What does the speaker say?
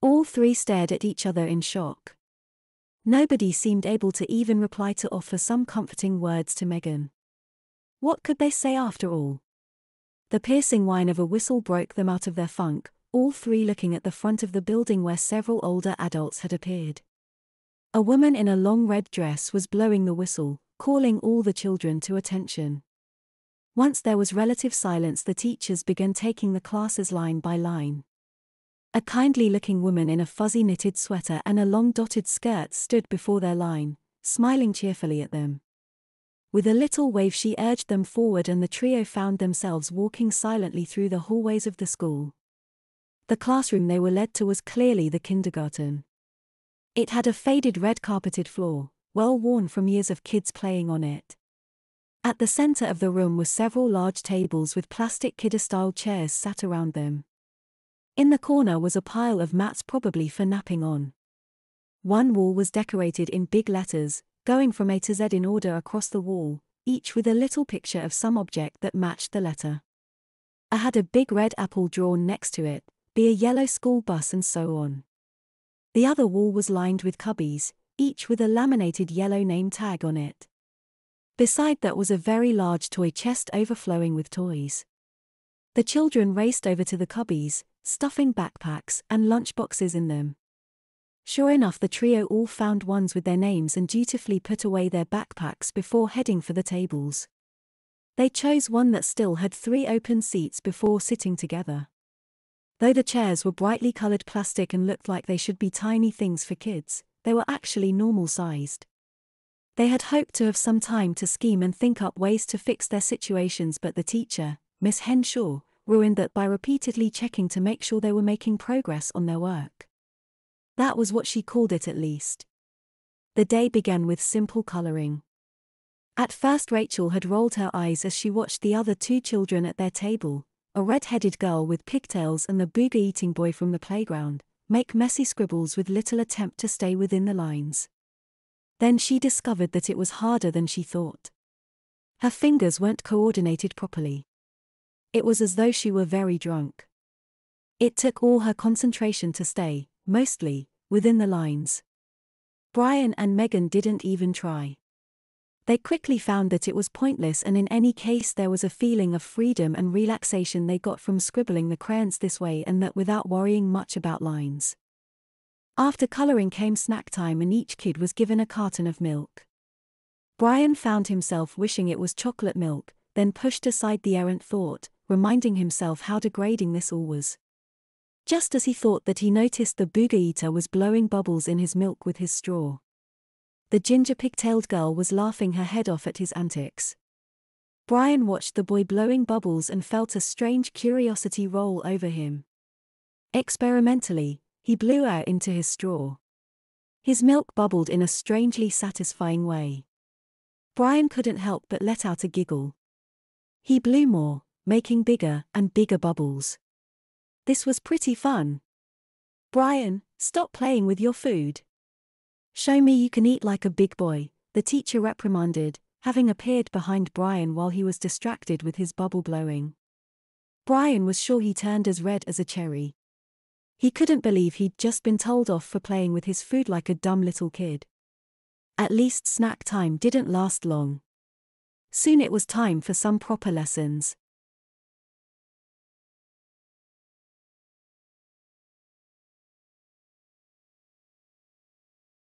All three stared at each other in shock. Nobody seemed able to even reply to offer some comforting words to Megan. What could they say after all? The piercing whine of a whistle broke them out of their funk, all three looking at the front of the building where several older adults had appeared. A woman in a long red dress was blowing the whistle, calling all the children to attention. Once there was relative silence, the teachers began taking the classes line by line. A kindly-looking woman in a fuzzy knitted sweater and a long dotted skirt stood before their line, smiling cheerfully at them. With a little wave she urged them forward, and the trio found themselves walking silently through the hallways of the school. The classroom they were led to was clearly the kindergarten. It had a faded red carpeted floor, well worn from years of kids playing on it. At the center of the room were several large tables with plastic kidder-style chairs sat around them. In the corner was a pile of mats, probably for napping on. One wall was decorated in big letters, going from A to Z in order across the wall, each with a little picture of some object that matched the letter. I had a big red apple drawn next to it, be a yellow school bus, and so on. The other wall was lined with cubbies, each with a laminated yellow name tag on it. Beside that was a very large toy chest overflowing with toys. The children raced over to the cubbies, stuffing backpacks and lunchboxes in them. Sure enough, the trio all found ones with their names and dutifully put away their backpacks before heading for the tables. They chose one that still had 3 open seats before sitting together. Though the chairs were brightly colored plastic and looked like they should be tiny things for kids, they were actually normal-sized. They had hoped to have some time to scheme and think up ways to fix their situations, but the teacher, Miss Henshaw, ruined that by repeatedly checking to make sure they were making progress on their work. That was what she called it, at least. The day began with simple coloring. At first Rachel had rolled her eyes as she watched the other 2 children at their table, a red-headed girl with pigtails and the booger-eating boy from the playground, make messy scribbles with little attempt to stay within the lines. Then she discovered that it was harder than she thought. Her fingers weren't coordinated properly. It was as though she were very drunk. It took all her concentration to stay, mostly, within the lines. Brian and Megan didn't even try. They quickly found that it was pointless, and in any case there was a feeling of freedom and relaxation they got from scribbling the crayons this way, and that without worrying much about lines. After coloring came snack time, and each kid was given a carton of milk. Brian found himself wishing it was chocolate milk, then pushed aside the errant thought, reminding himself how degrading this all was. Just as he thought that, he noticed the booger eater was blowing bubbles in his milk with his straw. The ginger pigtailed girl was laughing her head off at his antics. Brian watched the boy blowing bubbles and felt a strange curiosity roll over him. Experimentally, he blew air into his straw. His milk bubbled in a strangely satisfying way. Brian couldn't help but let out a giggle. He blew more, making bigger and bigger bubbles. This was pretty fun. Brian, stop playing with your food. Show me you can eat like a big boy, the teacher reprimanded, having appeared behind Brian while he was distracted with his bubble blowing. Brian was sure he turned as red as a cherry. He couldn't believe he'd just been told off for playing with his food like a dumb little kid. At least snack time didn't last long. Soon it was time for some proper lessons.